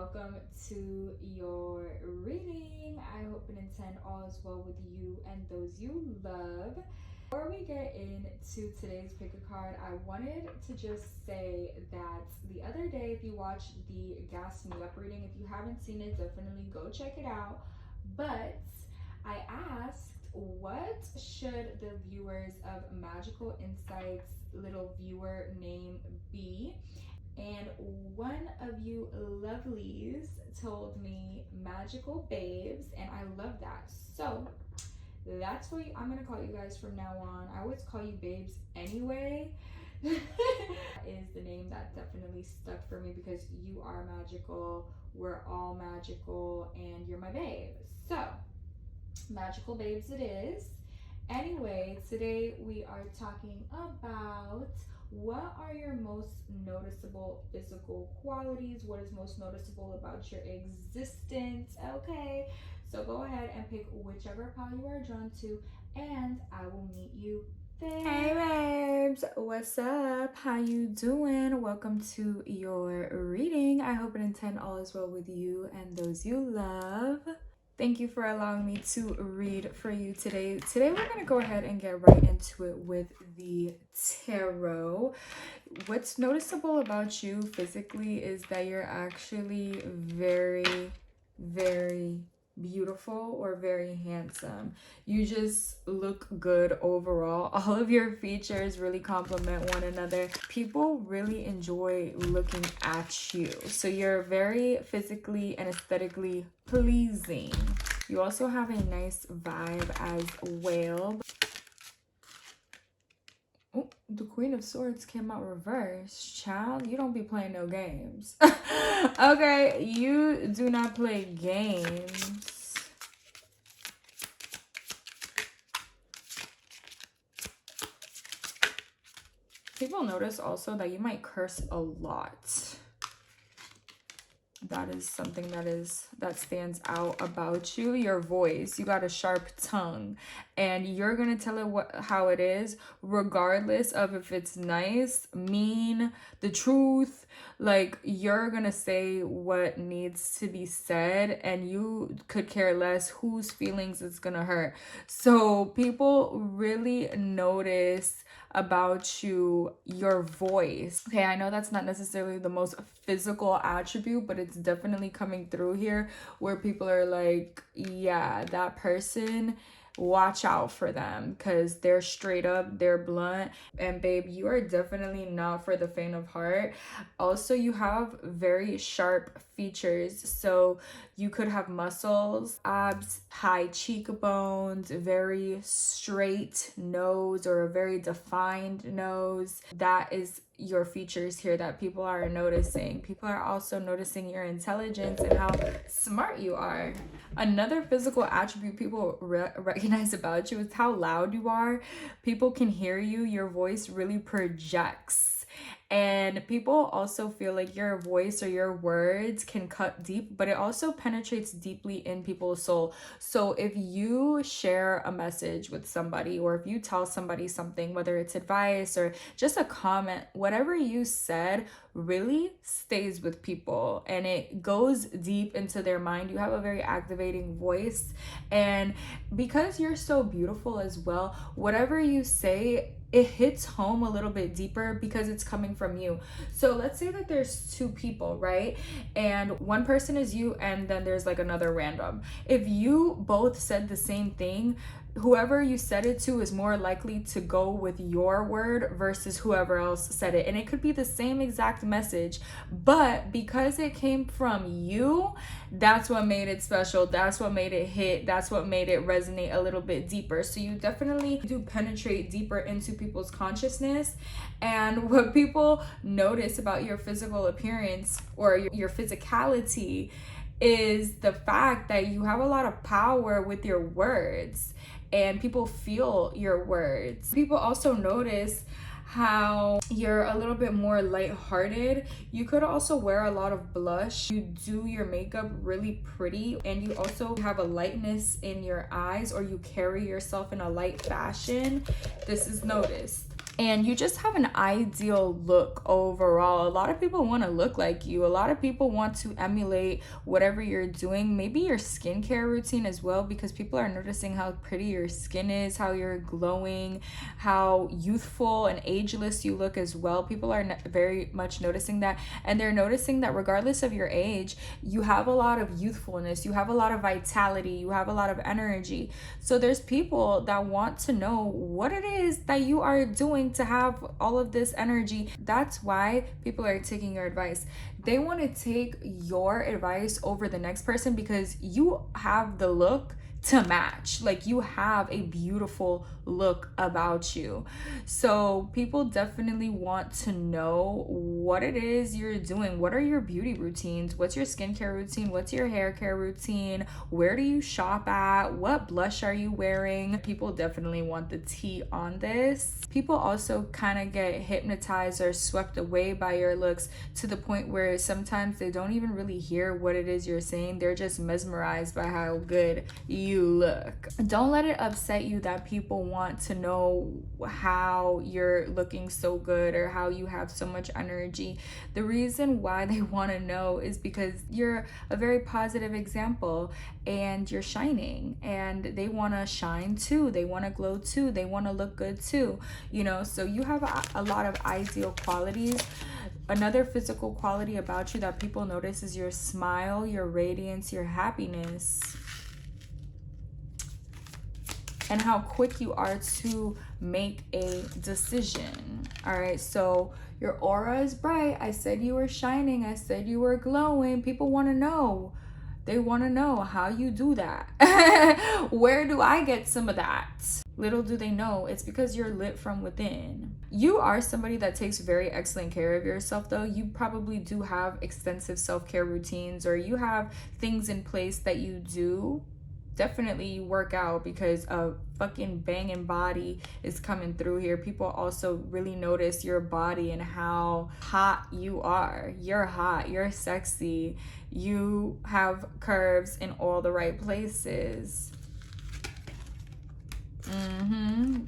welcome to your reading. I hope and intend all is well with you and those you love. Before we get into today's pick a card, I wanted to just say that the other day, if you watched the Gas Me Up reading, if you haven't seen it, definitely go check it out. But I asked, what should the viewers of Magical Insights little viewer name be? And one of you lovelies told me Magical Babes, and I love that. So that's what I'm gonna call you guys from now on. I always call you babes anyway. Is the name that definitely stuck for me because you are magical, we're all magical, and you're my babe. So Magical Babes it is. Anyway, today we are talking about what are your most noticeable physical qualities? What is most noticeable about your existence? Okay, so go ahead and pick whichever pile you are drawn to, and I will meet you there. Hey babes, what's up? How you doing? Welcome to your reading. I hope and intend all is well with you and those you love. Thank you for allowing me to read for you today. Today we're going to go ahead and get right into it with the tarot. What's noticeable about you physically is that you're actually very, very beautiful or very handsome. You just look good overall. All of your features really complement one another. People really enjoy looking at you. So you're very physically and aesthetically pleasing. You also have a nice vibe as well. Oh, the Queen of Swords came out reversed. Child, you don't be playing no games. Okay, you do not play games. People notice also that you might curse a lot. That is something that stands out about you. Your voice, you got a sharp tongue, and you're gonna tell it how it is, regardless of if it's nice, mean, the truth. Like, you're gonna say what needs to be said, and you could care less whose feelings it's gonna hurt. So people really notice about you your voice. Okay, I know that's not necessarily the most physical attribute, but it's definitely coming through here where people are like, yeah, that person, watch out for them because they're straight up, they're blunt. And babe, you are definitely not for the faint of heart. Also, you have very sharp features, so you could have muscles, abs, high cheekbones, very straight nose, or a very defined nose. That is your features here that people are noticing. People are also noticing your intelligence and how smart you are. Another physical attribute people recognize about you is how loud you are. People can hear you. Your voice really projects. And people also feel like your voice or your words can cut deep, but it also penetrates deeply in people's soul. So if you share a message with somebody, or if you tell somebody something, whether it's advice or just a comment, whatever you said really stays with people and it goes deep into their mind. You have a very activating voice, and because you're so beautiful as well, whatever you say, it hits home a little bit deeper because it's coming from you. So let's say that there's two people, right? And one person is you, and then there's like another random. If you both said the same thing, whoever you said it to is more likely to go with your word versus whoever else said it. And it could be the same exact message, but because it came from you, that's what made it special. That's what made it hit. That's what made it resonate a little bit deeper. So you definitely do penetrate deeper into people's consciousness. And what people notice about your physical appearance or your physicality is the fact that you have a lot of power with your words, and people feel your words. People also notice how you're a little bit more lighthearted. You could also wear a lot of blush. You do your makeup really pretty, and you also have a lightness in your eyes, or you carry yourself in a light fashion. This is noticed. And you just have an ideal look overall. A lot of people want to look like you. A lot of people want to emulate whatever you're doing. Maybe your skincare routine as well, because people are noticing how pretty your skin is, how you're glowing, how youthful and ageless you look as well. People are very much noticing that. And they're noticing that regardless of your age, you have a lot of youthfulness, you have a lot of vitality, you have a lot of energy. So there's people that want to know what it is that you are doing to have all of this energy. That's why people are taking your advice. They want to take your advice over the next person because you have the look to match. Like, you have a beautiful look about you. So people definitely want to know what it is you're doing. What are your beauty routines? What's your skincare routine? What's your hair care routine? Where do you shop at? What blush are you wearing? People definitely want the tea on this. People also kind of get hypnotized or swept away by your looks to the point where sometimes they don't even really hear what it is you're saying. They're just mesmerized by how good you look. Don't let it upset you that people want to know how you're looking so good or how you have so much energy. The reason why they want to know is because you're a very positive example and you're shining, and they want to shine too. They want to glow too. They want to look good too, you know. So you have a lot of ideal qualities. Another physical quality about you that people notice is your smile, your radiance, your happiness, and how quick you are to make a decision. All right, so your aura is bright. I said you were shining. I said you were glowing. People want to know. They want to know how you do that. Where do I get some of that? Little do they know, it's because you're lit from within. You are somebody that takes very excellent care of yourself, though. You probably do have extensive self-care routines, or you have things in place that you do. Definitely you work out because a fucking banging body is coming through here. People also really notice your body and how hot you are. You're hot, you're sexy, you have curves in all the right places.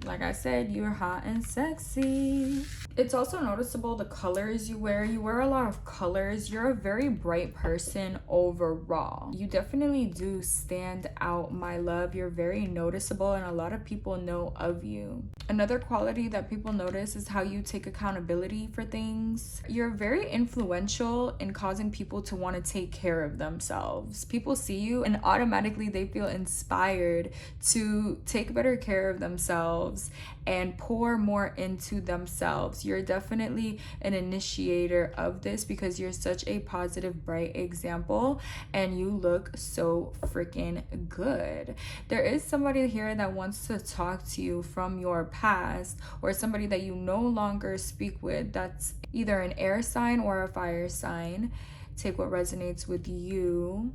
Like I said, you're hot and sexy. It's also noticeable the colors you wear. You wear a lot of colors. You're a very bright person overall. You definitely do stand out, my love. You're very noticeable and a lot of people know of you. Another quality that people notice is how you take accountability for things. You're very influential in causing people to want to take care of themselves. People see you and automatically they feel inspired to take better care of themselves and pour more into themselves. You're definitely an initiator of this because you're such a positive, bright example and you look so freaking good. There is somebody here that wants to talk to you from your past, or somebody that you no longer speak with. That's either an air sign or a fire sign. Take what resonates with you.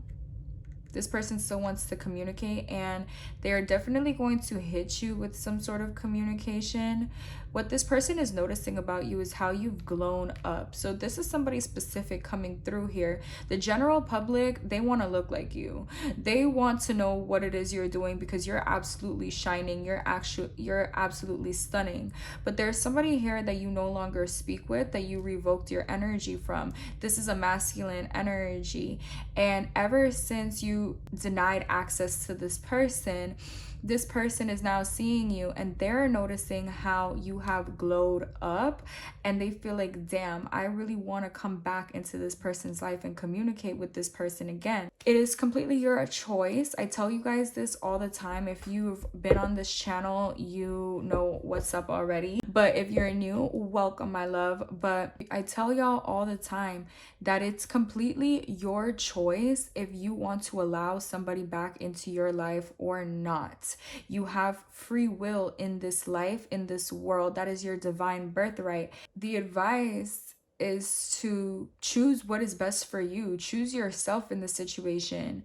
This person still wants to communicate and they are definitely going to hit you with some sort of communication. What this person is noticing about you is how you've grown up. So this is somebody specific coming through here. The general public, they want to look like you. They want to know what it is you're doing because you're absolutely shining. You're absolutely stunning. But there's somebody here that you no longer speak with, that you revoked your energy from. This is a masculine energy. And ever since you denied access to this person is now seeing you and they're noticing how you have glowed up, and they feel like, damn, I really want to come back into this person's life and communicate with this person again. It is completely your choice. I tell you guys this all the time. If you've been on this channel, you know what's up already. But if you're new, welcome, my love. But I tell y'all all the time that it's completely your choice if you want to allow somebody back into your life or not. You have free will in this life, in this world. That is your divine birthright. The advice is to choose what is best for you. Choose yourself in the situation.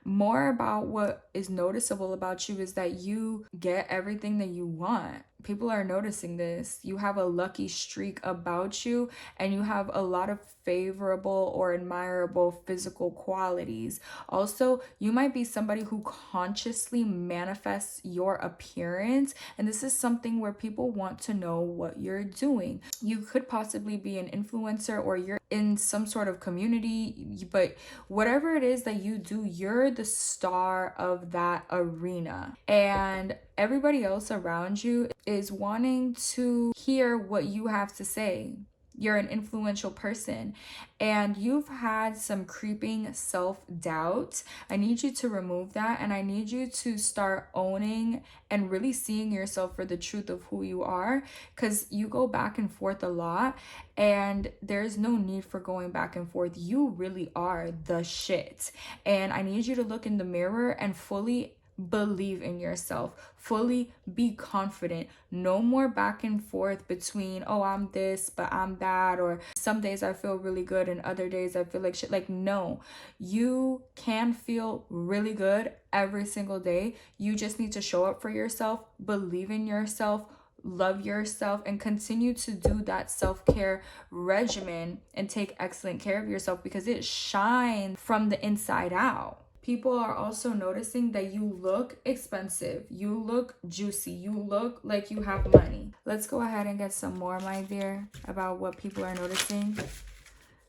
More about what is noticeable about you is that you get everything that you want. people are noticing this. You have a lucky streak about you, and you have a lot of favorable or admirable physical qualities. Also, you might be somebody who consciously manifests your appearance, and this is something where people want to know what you're doing. You could possibly be an influencer, or you're in some sort of community, but whatever it is that you do, you're the star of that arena, and everybody else around you is wanting to hear what you have to say. You're an influential person, and you've had some creeping self-doubt. I need you to remove that, and I need you to start owning and really seeing yourself for the truth of who you are, because you go back and forth a lot, and there's no need for going back and forth. You really are the shit, and I need you to look in the mirror and fully believe in yourself, fully be confident. No more back and forth between, oh, I'm this but I'm that, or some days I feel really good and other days I feel like shit. Like, no, you can feel really good every single day. You just need to show up for yourself, believe in yourself, love yourself, and continue to do that self-care regimen and take excellent care of yourself, because it shines from the inside out. People are also noticing that you look expensive, you look juicy, you look like you have money. Let's go ahead and get some more, my dear, about what people are noticing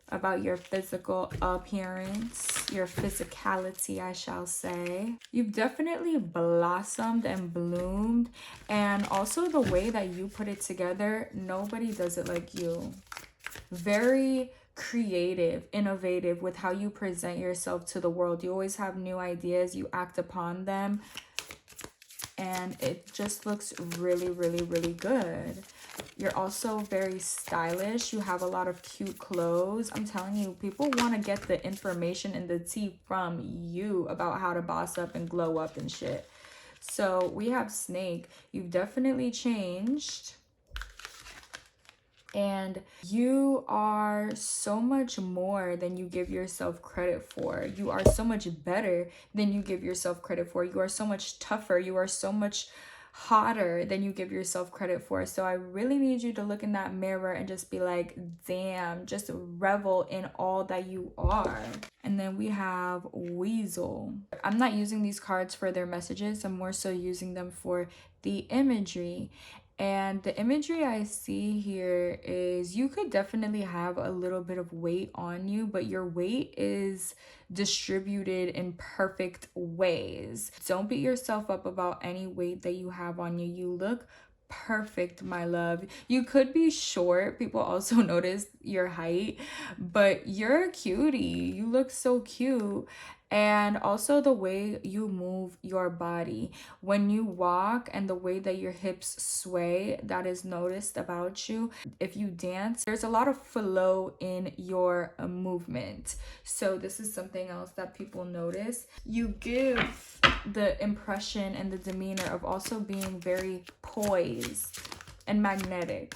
about your physical appearance, your physicality, I shall say. You've definitely blossomed and bloomed, and also the way that you put it together, nobody does it like you. Very creative, innovative with how you present yourself to the world. You always have new ideas, you act upon them, and it just looks really, really, really good. You're also very stylish. You have a lot of cute clothes. I'm telling you, people want to get the information and the tea from you about how to boss up and glow up and shit. So we have Snake. You've definitely changed. And you are so much more than you give yourself credit for. You are so much better than you give yourself credit for. You are so much tougher. You are so much hotter than you give yourself credit for. So I really need you to look in that mirror and just be like, damn, just revel in all that you are. And then we have Weasel. I'm not using these cards for their messages. I'm more so using them for the imagery. And the imagery I see here is you could definitely have a little bit of weight on you, but your weight is distributed in perfect ways. Don't beat yourself up about any weight that you have on you. You look perfect, my love. You could be short. People also notice your height, but you're a cutie. You look so cute. And also the way you move your body when you walk, and the way that your hips sway, that is noticed about you. If you dance, there's a lot of flow in your movement. So this is something else that people notice. You give the impression and the demeanor of also being very poised and magnetic.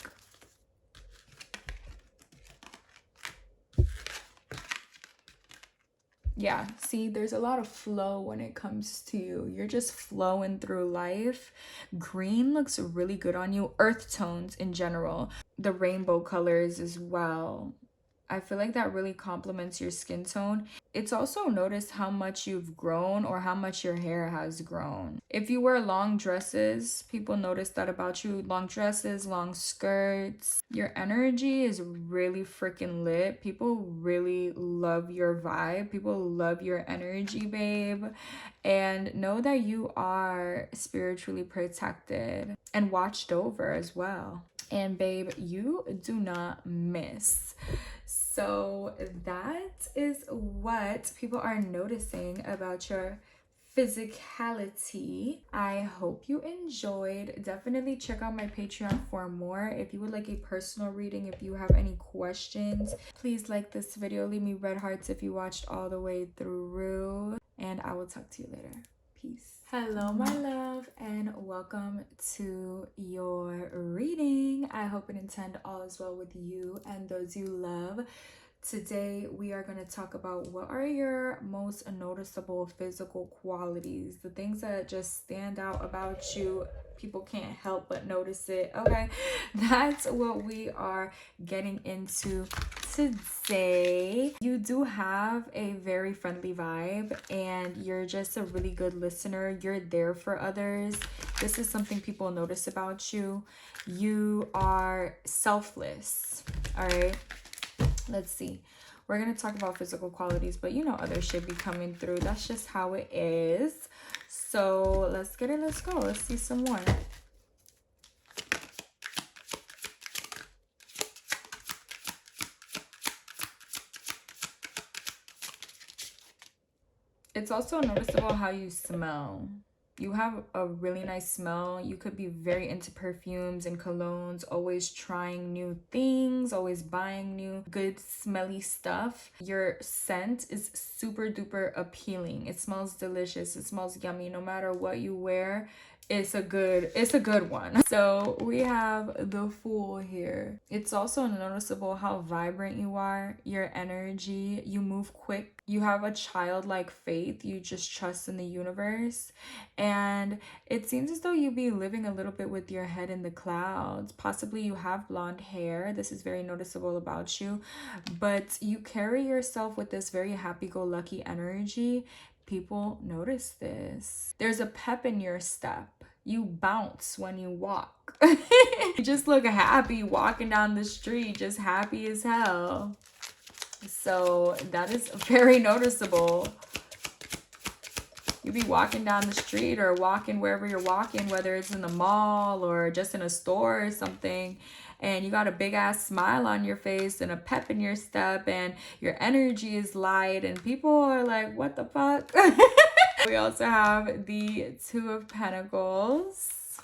Yeah, see, there's a lot of flow when it comes to you. You're just flowing through life. Green looks really good on you. Earth tones in general. The rainbow colors as well. I feel like that really complements your skin tone. It's also noticed how much you've grown, or how much your hair has grown. If you wear long dresses, people notice that about you. Long dresses, long skirts. Your energy is really freaking lit. People really love your vibe. People love your energy, babe. And know that you are spiritually protected and watched over as well. And babe, you do not miss. So that is what people are noticing about your physicality. I hope you enjoyed. Definitely check out my Patreon for more. If you would like a personal reading, if you have any questions, please like this video. Leave me red hearts if you watched all the way through. And I will talk to you later. Peace. Hello, my love, and welcome to your reading. I hope and intend all is well with you and those you love. Today, we are going to talk about what are your most noticeable physical qualities, the things that just stand out about you. People can't help but notice it. Okay, that's what we are getting into today. You do have a very friendly vibe and you're just a really good listener. You're there for others. This is something people notice about you. You are selfless. All right. Let's see. We're going to talk about physical qualities, but you know, others should be coming through. That's just how it is. So let's get it. Let's go. Let's see some more. It's also noticeable how you smell. You have a really nice smell. You could be very into perfumes and colognes, always trying new things, always buying new good smelly stuff. Your scent is super duper appealing. It smells delicious. It smells yummy. No matter what you wear, it's a good one. So we have the Fool here. It's also noticeable how vibrant you are, your energy, you move quick, you have a childlike faith, you just trust in the universe, and it seems as though you be living a little bit with your head in the clouds. Possibly you have blonde hair. This is very noticeable about you, but you carry yourself with this very happy-go-lucky energy. People notice this. There's a pep in your step. You bounce when you walk. You just look happy walking down the street, just happy as hell. So that is very noticeable. You be walking down the street or walking wherever you're walking, whether it's in the mall or just in a store or something, and you got a big ass smile on your face and a pep in your step and your energy is light and people are like, what the fuck? We also have the Two of Pentacles.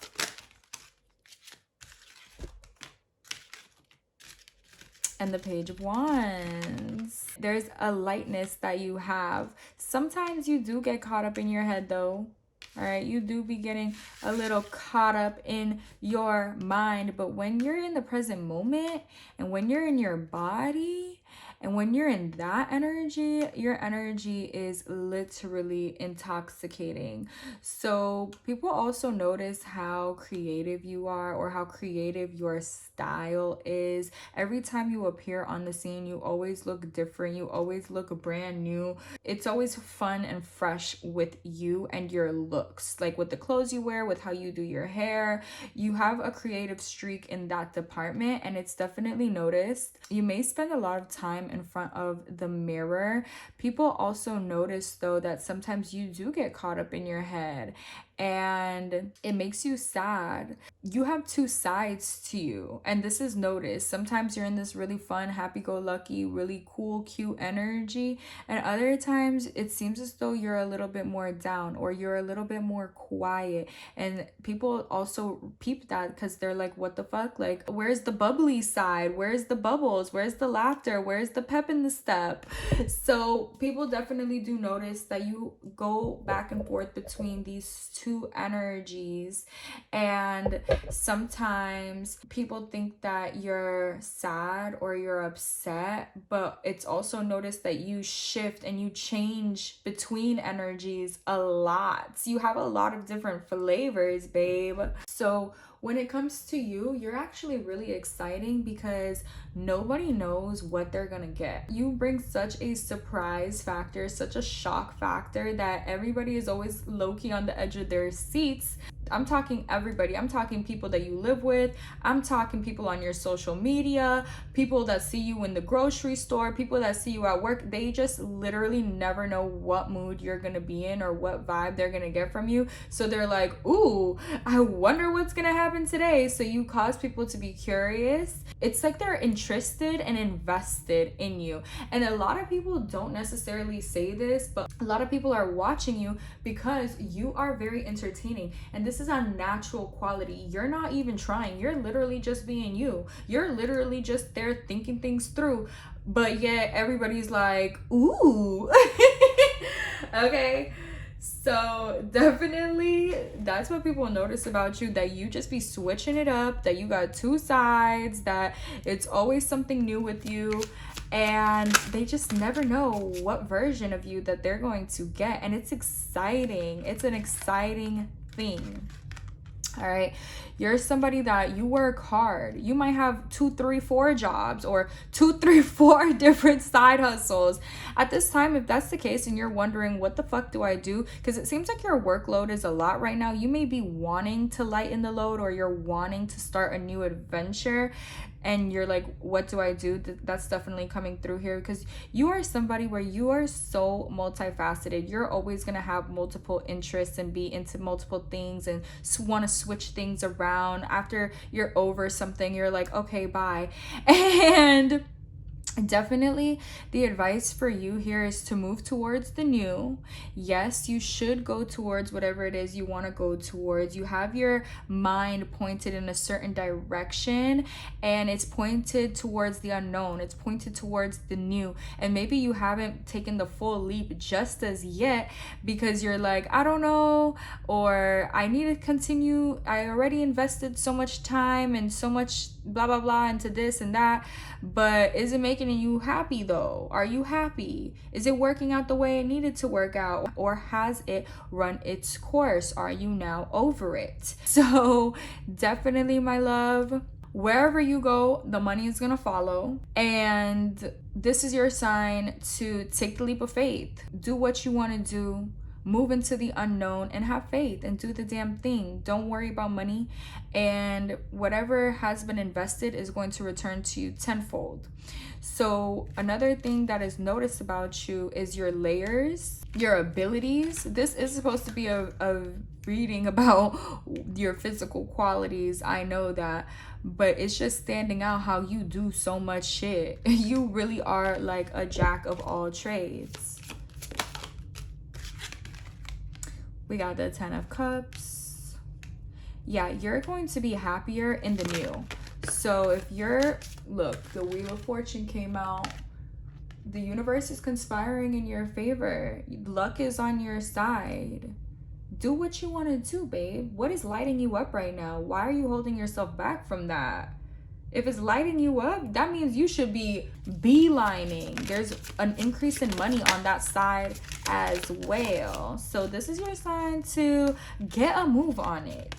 And the Page of Wands. There's a lightness that you have. Sometimes you do get caught up in your head though. All right, you do be getting a little caught up in your mind. But when you're in the present moment and when you're in your body and when you're in that energy, your energy is literally intoxicating. So people also notice how creative you are or how creative your style is. Every time you appear on the scene, you always look different. You always look brand new. It's always fun and fresh with you and your looks, like with the clothes you wear, with how you do your hair. You have a creative streak in that department and it's definitely noticed. You may spend a lot of time in front of the mirror. People also notice though that sometimes you do get caught up in your head and it makes you sad. You have two sides to you and this is noticed. Sometimes you're in this really fun, happy-go-lucky, really cool, cute energy, and other times it seems as though you're a little bit more down or you're a little bit more quiet, and people also peep that because they're like, what the fuck, like where's the bubbly side, where's the bubbles, where's the laughter, where's the pep in the step? So people definitely do notice that you go back and forth between these two energies, and sometimes people think that you're sad or you're upset, but it's also noticed that you shift and you change between energies a lot. You have a lot of different flavors, babe. So when it comes to you, you're actually really exciting because nobody knows what they're gonna get. You bring such a surprise factor, such a shock factor that everybody is always low-key on the edge of their seats. I'm talking everybody. I'm talking people that you live with. I'm talking people on your social media, people that see you in the grocery store, people that see you at work. They just literally never know what mood you're gonna be in or what vibe they're gonna get from you. So they're like, ooh, I wonder what's gonna happen today. So you cause people to be curious. It's like they're interested and invested in you. And a lot of people don't necessarily say this, but a lot of people are watching you because you are very entertaining. And this is a natural quality. You're not even trying. You're literally just being you. You're literally just there thinking things through. But yet everybody's like, ooh. Okay. So definitely that's what people notice about you, that you just be switching it up, that you got two sides, that it's always something new with you. and they just never know what version of you that they're going to get. And it's exciting. It's an exciting thing. All right, you're somebody that you work hard. You might have 2, 3, 4 jobs, or 2, 3, 4 different side hustles at this time. If that's the case and you're wondering, what the fuck do I do? Because it seems like your workload is a lot right now. You may be wanting to lighten the load, or you're wanting to start a new adventure, and you're like, what do I do? That's definitely coming through here, because you are somebody where you are so multifaceted. You're always going to have multiple interests and be into multiple things and want to switch things around. After you're over something, you're like, okay, bye. And definitely the advice for you here is to move towards the new. Yes, you should go towards whatever it is you want to go towards. You have your mind pointed in a certain direction, and it's pointed towards the unknown. It's pointed towards the new. And maybe you haven't taken the full leap just as yet, because you're like, I don't know, or I need to continue. I already invested so much time and so much blah blah blah into this and that, but is it making you happy though? Are you happy? Is it working out the way it needed to work out, or has it run its course? Are you now over it? So definitely, my love, wherever you go, the money is gonna follow, and this is your sign to take the leap of faith. Do what you want to do. Move into the unknown and have faith and do the damn thing. Don't worry about money, and whatever has been invested is going to return to you tenfold. So another thing that is noticed about you is your layers, your abilities. This is supposed to be a reading about your physical qualities, I know that, but it's just standing out how you do so much shit. You really are like a jack of all trades. We got the 10 of Cups. Yeah, you're going to be happier in the new. So if you're, look, the Wheel of Fortune came out. The universe is conspiring in your favor. Luck is on your side. Do what you want to do, babe. What is lighting you up right now? Why are you holding yourself back from that? If it's lighting you up, that means you should be beelining. There's an increase in money on that side as well. So this is your sign to get a move on it.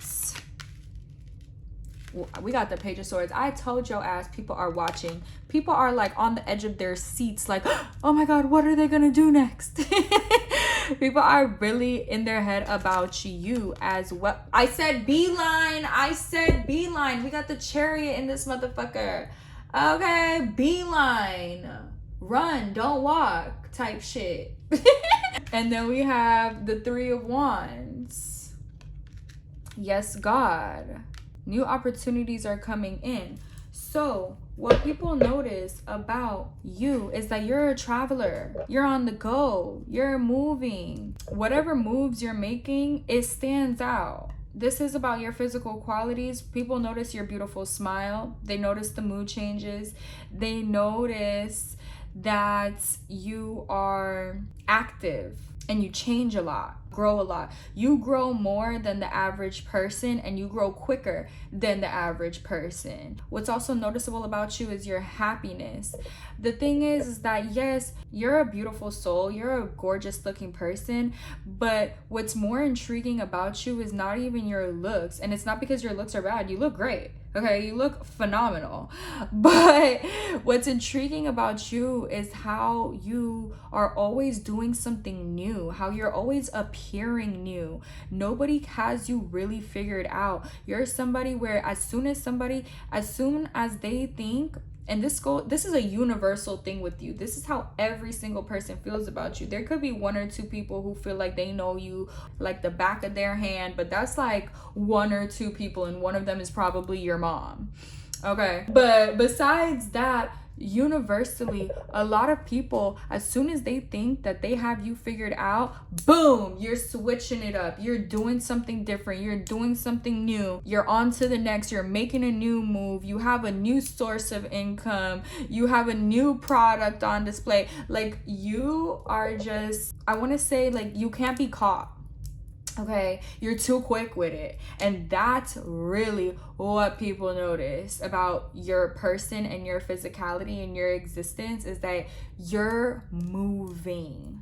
We got the Page of Swords. I told your ass people are watching. People are like on the edge of their seats like, oh my God, what are they gonna do next? People are really in their head about you as well. I said beeline. I said beeline. We got the Chariot in this motherfucker. Okay, beeline. Run, don't walk type shit. And then we have the 3 of Wands. Yes, God. New opportunities are coming in. So what people notice about you is that you're a traveler. You're on the go. You're moving. Whatever moves you're making, it stands out. This is about your physical qualities. People notice your beautiful smile. They notice the mood changes. They notice that you are active and you change a lot, grow a lot. You grow more than the average person, and you grow quicker than the average person. What's also noticeable about you is your happiness. The thing is that yes, you're a beautiful soul, you're a gorgeous looking person, but what's more intriguing about you is not even your looks. And it's not because your looks are bad. You look great. Okay, you look phenomenal. But what's intriguing about you is how you are always doing something new, how you're always appearing new. Nobody has you really figured out. You're somebody where as soon as they think, and this is a universal thing with you. This is how every single person feels about you. There could be 1 or 2 people who feel like they know you like the back of their hand, but that's like 1 or 2 people, and one of them is probably your mom. Okay, but besides that, universally, a lot of people, as soon as they think that they have you figured out, boom, you're switching it up. You're doing something different. You're doing something new. You're on to the next. You're making a new move. You have a new source of income. You have a new product on display. Like, you are just, I want to say, like, you can't be caught. Okay, you're too quick with it. And that's really what people notice about your person and your physicality and your existence, is that you're moving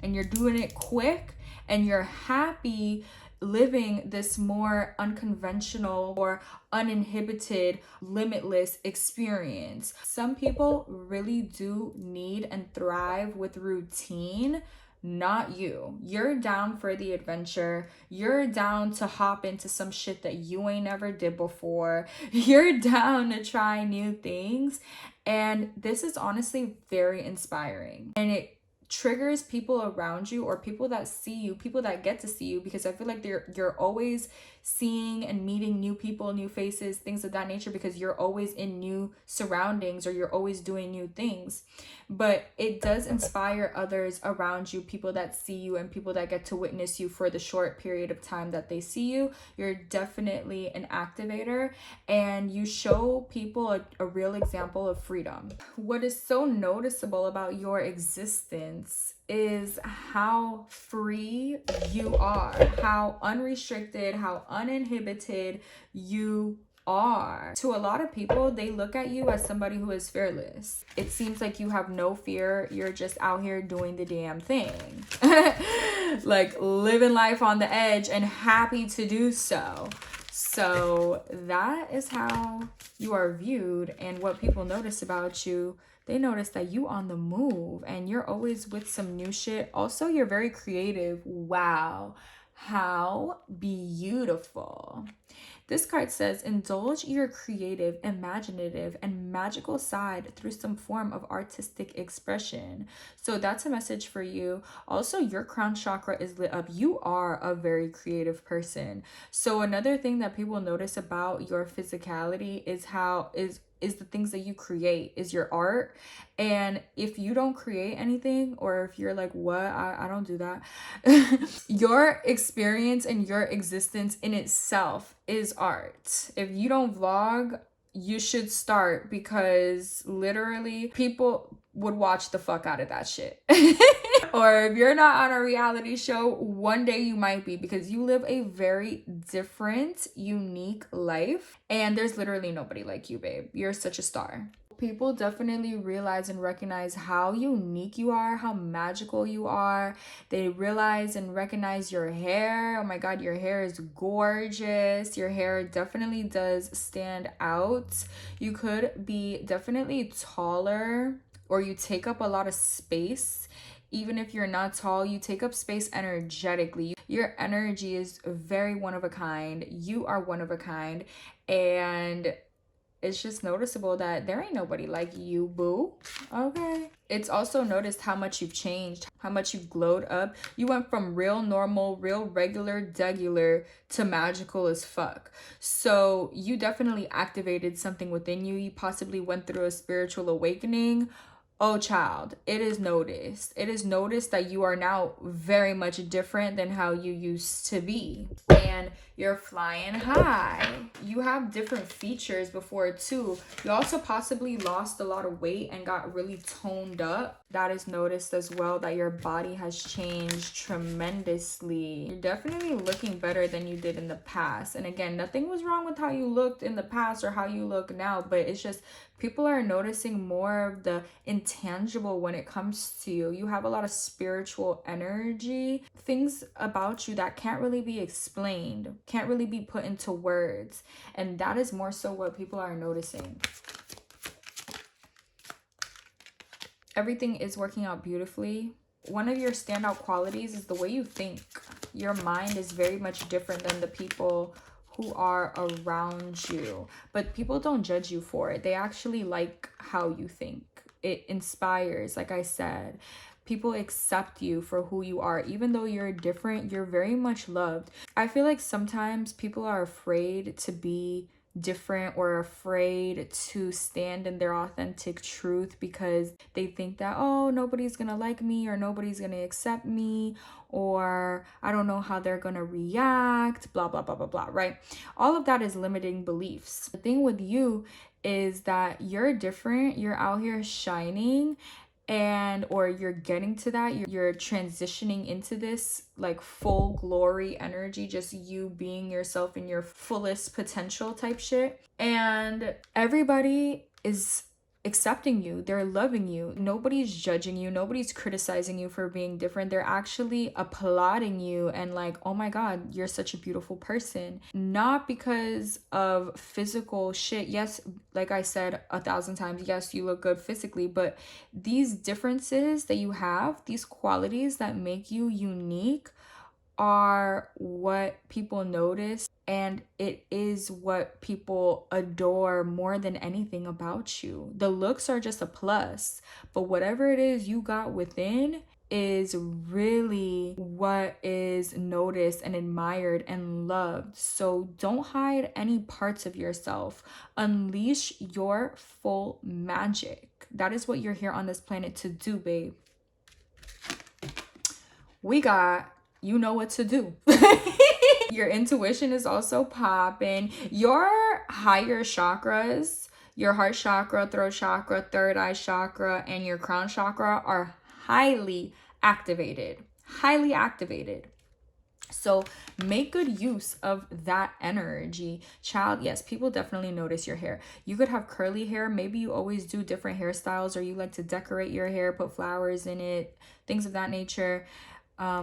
and you're doing it quick, and you're happy living this more unconventional or uninhibited, limitless experience. Some people really do need and thrive with routine. Not you. You're down for the adventure. You're down to hop into some shit that you ain't never did before. You're down to try new things. And this is honestly very inspiring. And it triggers people around you, or people that see you, people that get to see you, because I feel like you're always seeing and meeting new people, new faces, things of that nature, because you're always in new surroundings or you're always doing new things. But it does inspire others around you, people that see you and people that get to witness you for the short period of time that they see you. You're definitely an activator, and you show people a real example of freedom. What is so noticeable about your existence is how free you are, how unrestricted, how uninhibited you are. To a lot of people, they look at you as somebody who is fearless. It seems like you have no fear. You're just out here doing the damn thing. Like living life on the edge and happy to do so. So that is how you are viewed, and what people notice about you. They notice that you on the move and you're always with some new shit. Also, you're very creative. Wow. How beautiful. This card says, indulge your creative, imaginative, and magical side through some form of artistic expression. So that's a message for you. Also, your crown chakra is lit up. You are a very creative person. So another thing that people notice about your physicality is how is the things that you create, is your art. And if you don't create anything, or if you're like, what, I don't do that, your experience and your existence in itself is art. If you don't vlog, you should start, because literally people would watch the fuck out of that shit. Or if you're not on a reality show, one day you might be, because you live a very different, unique life, and there's literally nobody like you, babe. You're such a star. People definitely realize and recognize how unique you are, how magical you are. They realize and recognize your hair. Oh my God, your hair is gorgeous. Your hair definitely does stand out. You could be definitely taller, or you take up a lot of space. Even if you're not tall, you take up space energetically. Your energy is very one of a kind. You are one of a kind. And it's just noticeable that there ain't nobody like you, boo. Okay. It's also noticed how much you've changed, how much you've glowed up. You went from real normal, real regular, degular to magical as fuck. So you definitely activated something within you. You possibly went through a spiritual awakening. Oh, child, it is noticed. It is noticed that you are now very much different than how you used to be. And you're flying high. You have different features before too. You also possibly lost a lot of weight and got really toned up. That is noticed as well, that your body has changed tremendously. You're definitely looking better than you did in the past. And again, nothing was wrong with how you looked in the past or how you look now, but it's just people are noticing more of the intangible when it comes to you. You have a lot of spiritual energy, things about you that can't really be explained, can't really be put into words. And that is more so what people are noticing. Everything is working out beautifully. One of your standout qualities is the way you think. Your mind is very much different than the people who are around you, but people don't judge you for it. They actually like how you think. It inspires, like I said. People accept you for who you are. Even though you're different, you're very much loved. I feel like sometimes people are afraid to be different or afraid to stand in their authentic truth, because they think that, oh, nobody's gonna like me, or nobody's gonna accept me, or I don't know how they're gonna react, blah blah blah blah blah, right? All of that is limiting beliefs. The thing with you is that you're different, you're out here shining, and or you're getting to that, you're transitioning into this like full glory energy, just you being yourself in your fullest potential type shit. And everybody is accepting you, they're loving you, nobody's judging you, nobody's criticizing you for being different. They're actually applauding you and like, oh my god, you're such a beautiful person. Not because of physical shit. Yes, like I said 1,000 times, yes, you look good physically, but these differences that you have, these qualities that make you unique, are what people notice, and it is what people adore more than anything about you. The looks are just a plus, but whatever it is you got within is really what is noticed and admired and loved. So don't hide any parts of yourself. Unleash your full magic. That is what you're here on this planet to do, babe. We got, you know what to do. Your intuition is also popping. Your higher chakras, your heart chakra, throat chakra, third eye chakra, and your crown chakra are highly activated. Highly activated. So make good use of that energy, child. Yes, people definitely notice your hair. You could have curly hair. Maybe you always do different hairstyles, or you like to decorate your hair, put flowers in it, things of that nature.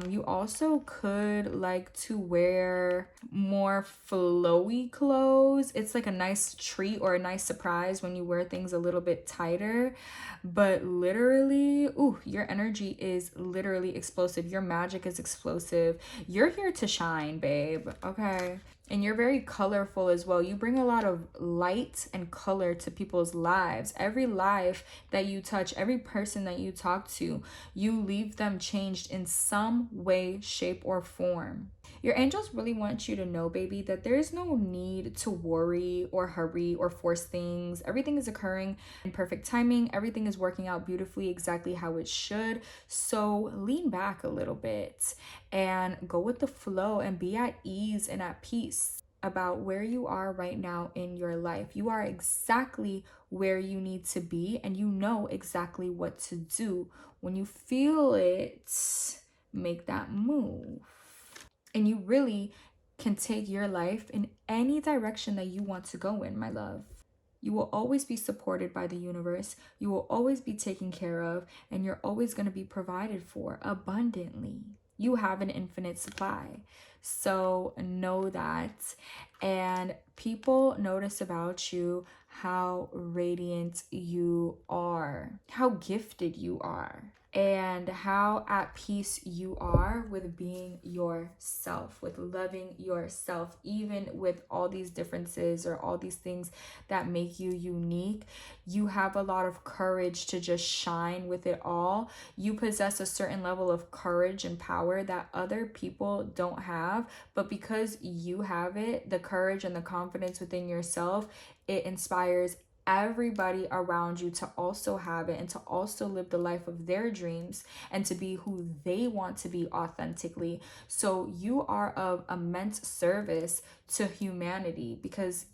You also could like to wear more flowy clothes. It's like a nice treat or a nice surprise when you wear things a little bit tighter. But literally, ooh, your energy is literally explosive. Your magic is explosive. You're here to shine, babe. Okay. And you're very colorful as well. You bring a lot of light and color to people's lives. Every life that you touch, every person that you talk to, you leave them changed in some way, shape, or form. Your angels really want you to know, baby, that there is no need to worry or hurry or force things. Everything is occurring in perfect timing. Everything is working out beautifully, exactly how it should. So lean back a little bit and go with the flow and be at ease and at peace about where you are right now in your life. You are exactly where you need to be, and you know exactly what to do. When you feel it, make that move. And you really can take your life in any direction that you want to go in, my love. You will always be supported by the universe. You will always be taken care of, and you're always going to be provided for abundantly. You have an infinite supply. So know that. And people notice about you how radiant you are, how gifted you are, and how at peace you are with being yourself, with loving yourself, even with all these differences or all these things that make you unique. You have a lot of courage to just shine with it all. You possess a certain level of courage and power that other people don't have, but because you have it, the courage and the confidence within yourself, it inspires everybody around you to also have it and to also live the life of their dreams and to be who they want to be authentically. So you are of immense service to humanity, because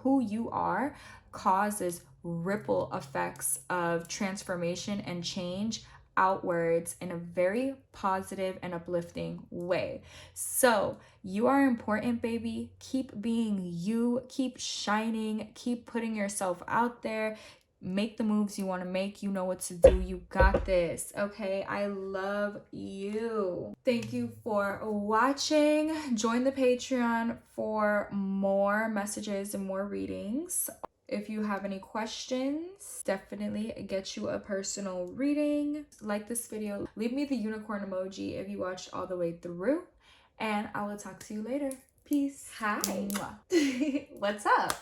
who you are causes ripple effects of transformation and change outwards in a very positive and uplifting way. So you are important, baby. Keep being you, keep shining, keep putting yourself out there. Make the moves you want to make. You know what to do. You got this. Okay, I love you. Thank you for watching. Join the Patreon for more messages and more readings. If you have any questions, definitely get you a personal reading. Like this video, leave me the unicorn emoji if you watched all the way through, and I will talk to you later. Peace. Hi. What's up?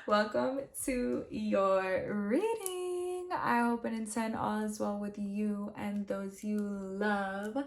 Welcome to your reading. I hope and intend all is well with you and those you love.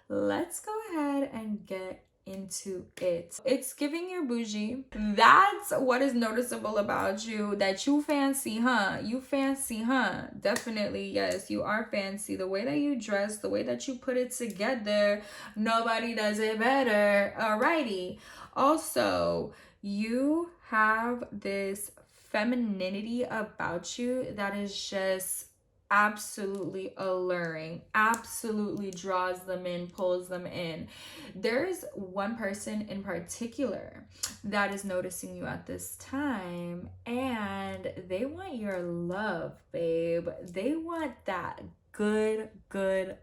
Let's go ahead and get into it. It's giving you bougie. That's what is noticeable about you, that you fancy, huh? You fancy, huh? Definitely, yes, you are fancy. The way that you dress, the way that you put it together, nobody does it better. Alrighty. Also, you have this femininity about you that is just absolutely alluring, absolutely draws them in, pulls them in. There's one person in particular that is noticing you at this time, and they want your love, babe. They want that good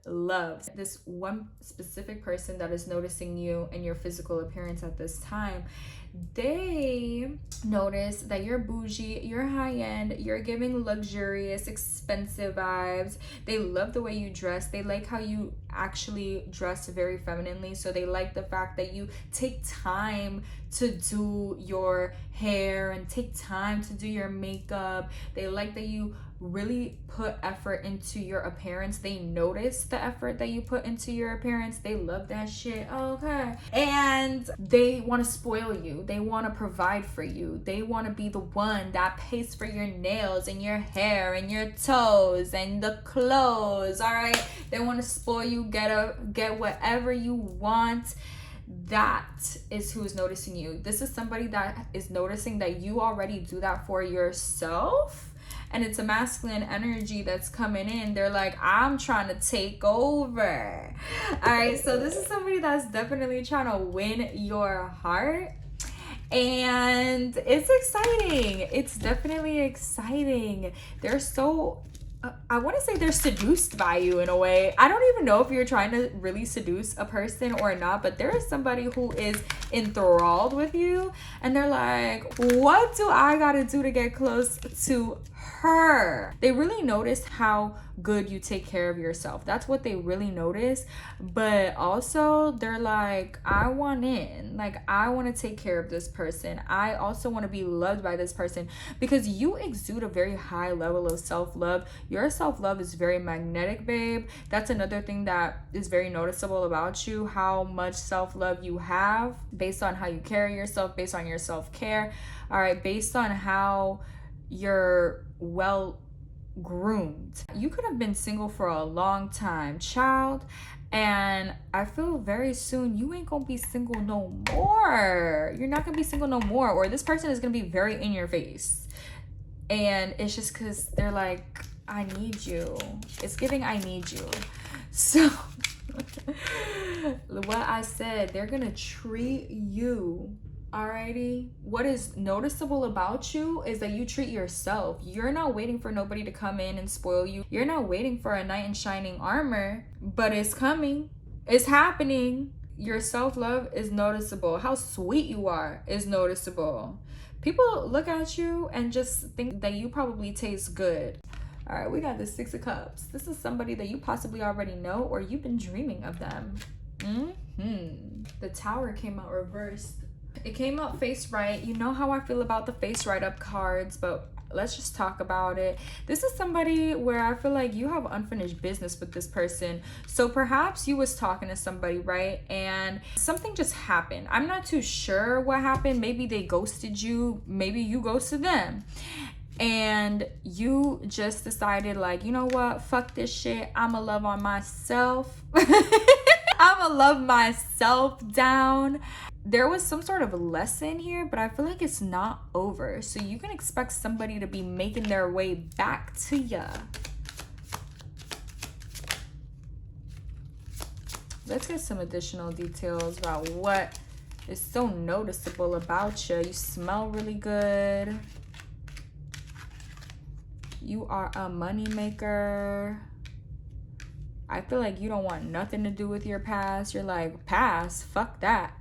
love. This one specific person that is noticing you and your physical appearance at this time, they notice that you're bougie, you're high end, you're giving luxurious, expensive vibes. They love the way you dress. They like how you actually dress very femininely. So they like the fact that you take time to do your hair and take time to do your makeup. They like that you really put effort into your appearance. They notice the effort that you put into your appearance. They love that shit. Okay. And they want to spoil you. They want to provide for you. They want to be the one that pays for your nails and your hair and your toes and the clothes. All right. They want to spoil you, get whatever you want. That is who's noticing you. This is somebody that is noticing that you already do that for yourself. And it's a masculine energy that's coming in. They're like, I'm trying to take over. All right, so this is somebody that's definitely trying to win your heart. And it's exciting. It's definitely exciting. They're so, I want to say they're seduced by you in a way. I don't even know if you're trying to really seduce a person or not, but there is somebody who is enthralled with you. And they're like, what do I got to do to get close to her? They really notice how good you take care of yourself. That's what they really notice. But also they're like, I want in. Like, I want to take care of this person. I also want to be loved by this person, because you exude a very high level of self-love. Your self-love is very magnetic, babe. That's another thing that is very noticeable about you, how much self-love you have based on how you carry yourself, based on your self-care. All right, based on how you're well groomed. You could have been single for a long time, child, and I feel very soon you ain't gonna be single no more. You're not gonna be single no more, or this person is gonna be very in your face. And it's just because they're like, I need you. It's giving I need you. So what I said, they're gonna treat you. Alrighty. What is noticeable about you is that you treat yourself. You're not waiting for nobody to come in and spoil you. You're not waiting for a knight in shining armor, but it's coming. It's happening. Your self-love is noticeable. How sweet you are is noticeable. People look at you and just think that you probably taste good. All right, we got the Six of Cups. This is somebody that you possibly already know, or you've been dreaming of them. The Tower came out reversed. It came out face right. You know how I feel about the face right up cards, but let's just talk about it. This is somebody where I feel like you have unfinished business with this person. So perhaps you was talking to somebody, right? And something just happened. I'm not too sure what happened. Maybe they ghosted you. Maybe you ghosted them. And you just decided, like, you know what? Fuck this shit. I'ma love on myself. I'ma love myself down. There was some sort of lesson here, but I feel like it's not over. So you can expect somebody to be making their way back to ya. Let's get some additional details about what is so noticeable about you. You smell really good. You are a money maker. I feel like you don't want nothing to do with your past. You're like, past? Fuck that.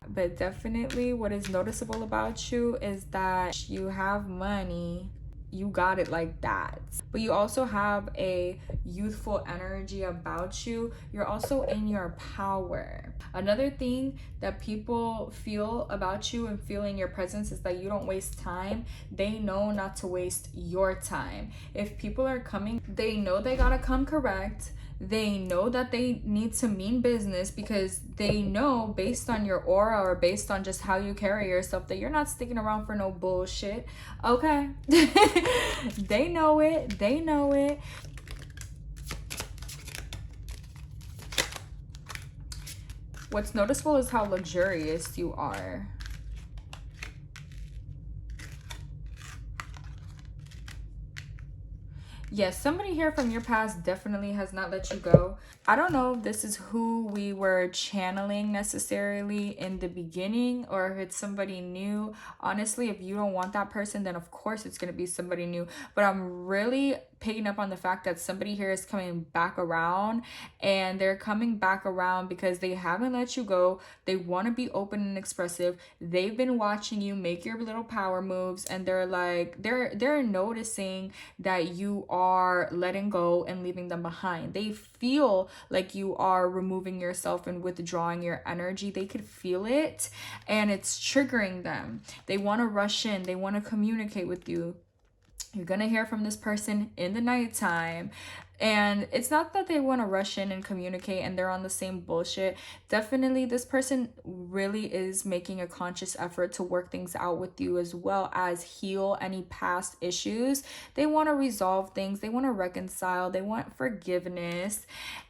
But definitely what is noticeable about you is that you have money. You got it like that. But you also have a youthful energy about you. You're also in your power. Another thing that people feel about you and feel in your presence is that you don't waste time. They know not to waste your time. If people are coming, they know they gotta come correct. They know that they need to mean business, because they know based on your aura or based on just how you carry yourself that you're not sticking around for no bullshit. Okay. They know it. They know it. What's noticeable is how luxurious you are. Yes, somebody here from your past definitely has not let you go. I don't know if this is who we were channeling necessarily in the beginning or if it's somebody new. Honestly, if you don't want that person, then of course it's going to be somebody new. But I'm really picking up on the fact that somebody here is coming back around, and they're coming back around because they haven't let you go. They want to be open and expressive. They've been watching you make your little power moves, and they're like they're noticing that you are letting go and leaving them behind. They feel like you are removing yourself and withdrawing your energy. They could feel it, and it's triggering them. They want to rush in, they want to communicate with you. You're gonna hear from this person in the nighttime. And it's not that they want to rush in and communicate and they're on the same bullshit. Definitely, this person really is making a conscious effort to work things out with you, as well as heal any past issues. They want to resolve things, they want to reconcile, they want forgiveness,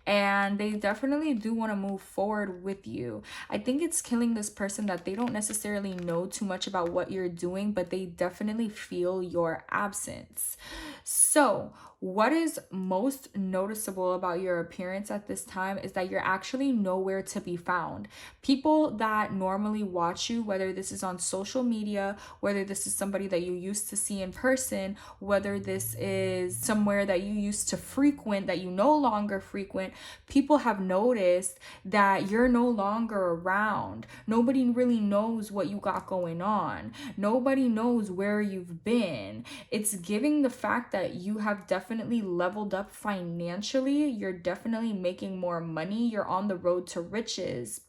and they definitely do want to move forward with you. I think it's killing this person that they don't necessarily know too much about what you're doing, but they definitely feel your absence. So, what is most noticeable about your appearance at this time is that you're actually nowhere to be found. People that normally watch you, whether this is on social media, whether this is somebody that you used to see in person, whether this is somewhere that you used to frequent that you no longer frequent, people have noticed that you're no longer around. Nobody really knows what you got going on. Nobody knows where you've been. It's giving the fact that you have definitely leveled up financially. You're definitely making more money. You're on the road to riches.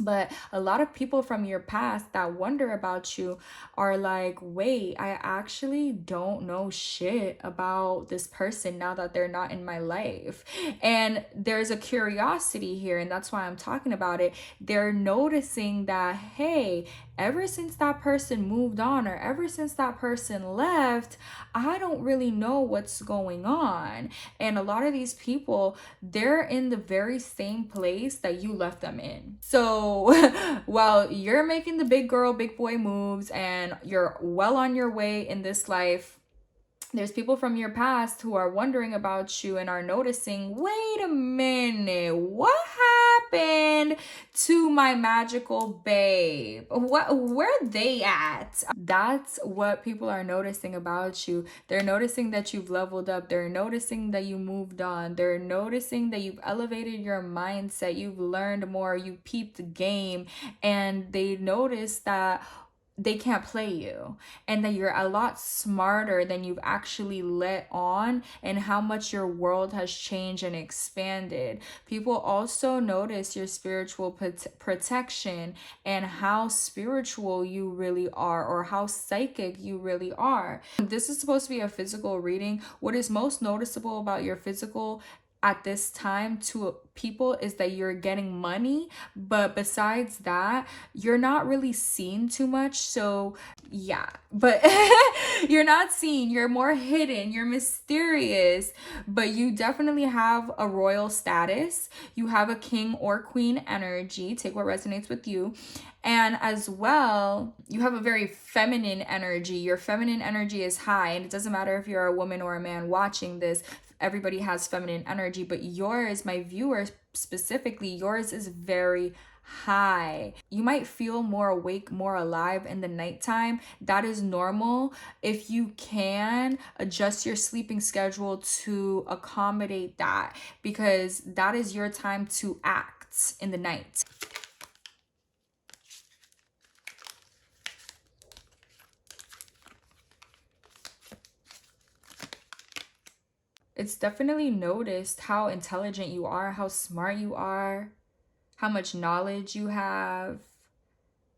But a lot of people from your past that wonder about you are like, wait, I actually don't know shit about this person now that they're not in my life. And there's a curiosity here, and that's why I'm talking about it. They're noticing that, hey, ever since that person moved on or ever since that person left, I don't really know what's going on. And a lot of these people, they're in the very same place that you left them in. So while you're making the big girl, big boy moves and you're well on your way in this life, there's people from your past who are wondering about you and are noticing, wait a minute, what happened to my magical babe? Where they at? That's what people are noticing about you. They're noticing that you've leveled up. They're noticing that you moved on. They're noticing that you've elevated your mindset. You've learned more. You peeped the game, and they notice that they can't play you and that you're a lot smarter than you've actually let on, and how much your world has changed and expanded. People also notice your spiritual protection and how spiritual you really are, or how psychic you really are. This is supposed to be a physical reading. What is most noticeable about your physical at this time to people is that you're getting money, but besides that, you're not really seen too much. So yeah, but you're not seen, you're more hidden, you're mysterious, but you definitely have a royal status. You have a king or queen energy. Take what resonates with you. And as well, you have a very feminine energy. Your feminine energy is high, and it doesn't matter if you're a woman or a man watching this. Everybody has feminine energy, but yours, my viewers specifically, yours is very high. You might feel more awake, more alive in the nighttime. That is normal. If you can adjust your sleeping schedule to accommodate that, because that is your time to act in the night. It's definitely noticed how intelligent you are, how smart you are, how much knowledge you have.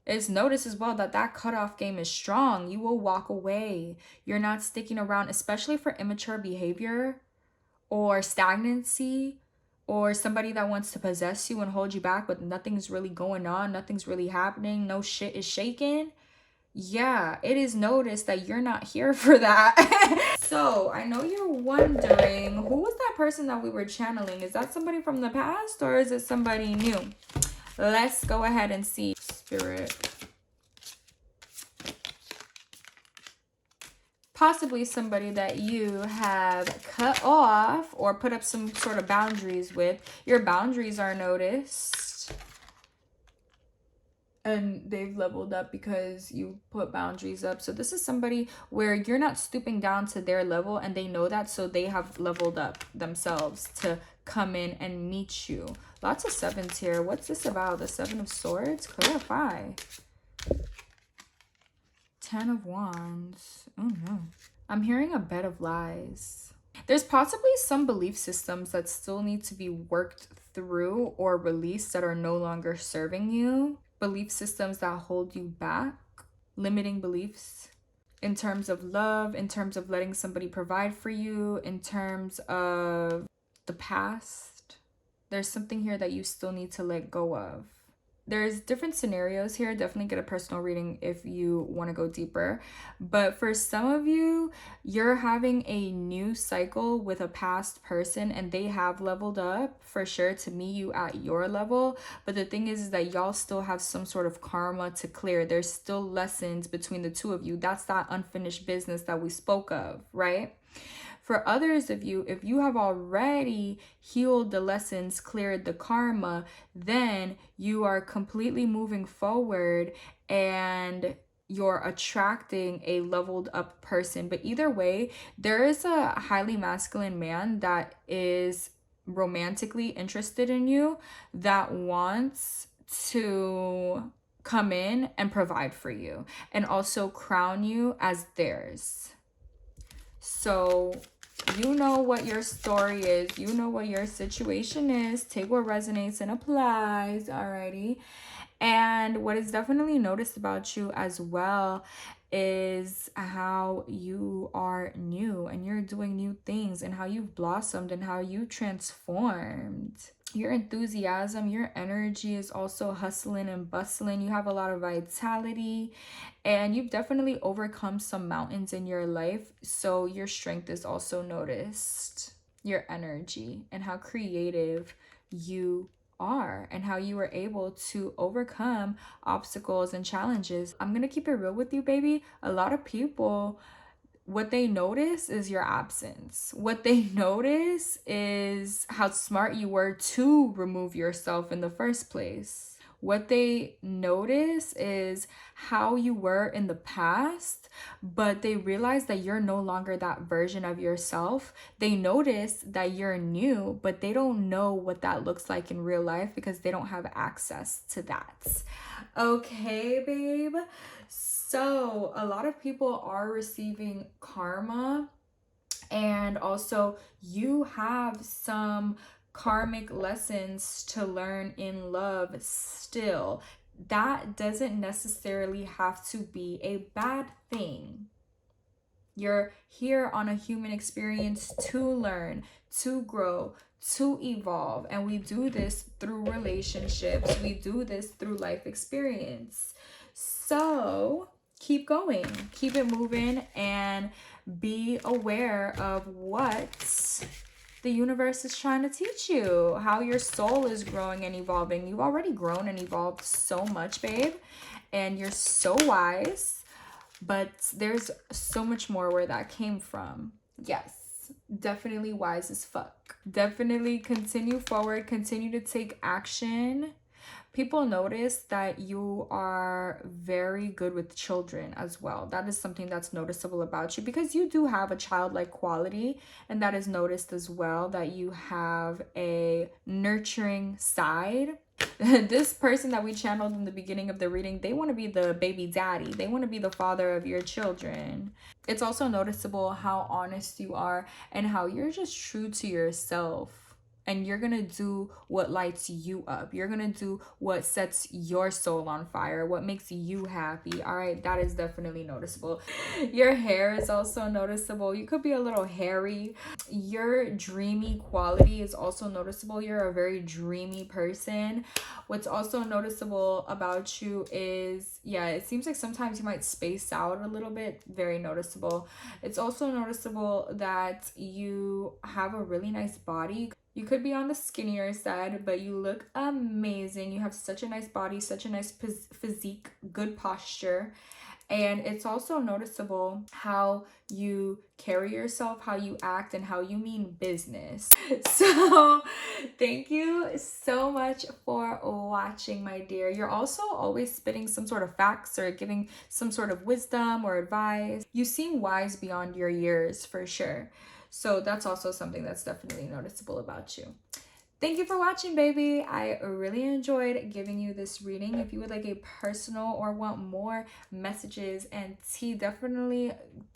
It's noticed as well that that cutoff game is strong. You will walk away. You're not sticking around, especially for immature behavior or stagnancy, or somebody that wants to possess you and hold you back, but nothing's really going on, nothing's really happening, no shit is shaking. Yeah, it is noticed that you're not here for that. So I know you're wondering, who was that person that we were channeling? Is that somebody from the past or is it somebody new? Let's go ahead and see. Spirit. possibly somebody that you have cut off or put up some sort of boundaries with. Your boundaries are noticed. And they've leveled up because you put boundaries up. So this is somebody where you're not stooping down to their level, and they know that, so they have leveled up themselves to come in and meet you. Lots of sevens here. What's this about? The Seven of Swords? Clarify. Ten of Wands. Oh no. I'm hearing a bed of lies. There's possibly some belief systems that still need to be worked through or released that are no longer serving you. Belief systems that hold you back, limiting beliefs in terms of love, in terms of letting somebody provide for you, in terms of the past. There's something here that you still need to let go of. There's different scenarios here. Definitely get a personal reading if you want to go deeper. But for some of you, you're having a new cycle with a past person, and they have leveled up for sure to meet you at your level. But the thing is that y'all still have some sort of karma to clear. There's still lessons between the two of you. That's that unfinished business that we spoke of, right? For others of you, if you have already healed the lessons, cleared the karma, then you are completely moving forward and you're attracting a leveled up person. But either way, there is a highly masculine man that is romantically interested in you, that wants to come in and provide for you and also crown you as theirs. So you know what your story is. You know what your situation is. Take what resonates and applies. Alrighty. And what is definitely noticed about you as well is how you are new and you're doing new things, and how you've blossomed and how you transformed. Your enthusiasm, your energy is also hustling and bustling. You have a lot of vitality, and you've definitely overcome some mountains in your life. So your strength is also noticed. Your energy and how creative you are, and how you were able to overcome obstacles and challenges. I'm gonna keep it real with you, baby. A lot of people, what they notice is your absence. What they notice is how smart you were to remove yourself in the first place. What they notice is how you were in the past, but they realize that you're no longer that version of yourself. They notice that you're new, but they don't know what that looks like in real life because they don't have access to that. Okay, babe. So a lot of people are receiving karma, and also you have some karmic lessons to learn in love still. That doesn't necessarily have to be a bad thing. You're here on a human experience to learn, to grow, to evolve. And we do this through relationships. We do this through life experience. So keep going, keep it moving, and be aware of what the universe is trying to teach you, how your soul is growing and evolving. You've already grown and evolved so much, babe, and you're so wise, but there's so much more where that came from. Yes, definitely wise as fuck. Definitely continue forward, continue to take action. People notice that you are very good with children as well. That is something that's noticeable about you, because you do have a childlike quality, and that is noticed as well, that you have a nurturing side. This person that we channeled in the beginning of the reading, they want to be the baby daddy. They want to be the father of your children. It's also noticeable how honest you are and how you're just true to yourself. And you're gonna do what lights you up. You're gonna do what sets your soul on fire, what makes you happy. All right, that is definitely noticeable. Your hair is also noticeable. You could be a little hairy. Your dreamy quality is also noticeable. You're a very dreamy person. What's also noticeable about you is, yeah, it seems like sometimes you might space out a little bit. Very noticeable. It's also noticeable that you have a really nice body. You could be on the skinnier side, but you look amazing. You have such a nice body, such a nice physique, good posture. And it's also noticeable how you carry yourself, how you act, and how you mean business. So thank you so much for watching, my dear. You're also always spitting some sort of facts or giving some sort of wisdom or advice. You seem wise beyond your years for sure. So that's also something that's definitely noticeable about you. Thank you for watching, baby. I really enjoyed giving you this reading. If you would like a personal or want more messages and tea, definitely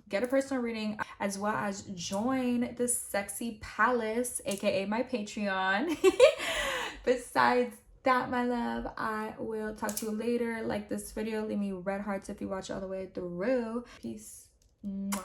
get a personal reading, as well as join the Sexy Palace, aka my Patreon. Besides that, my love, I will talk to you later. Like this video, leave me red hearts if you watch it all the way through. Peace. Mwah.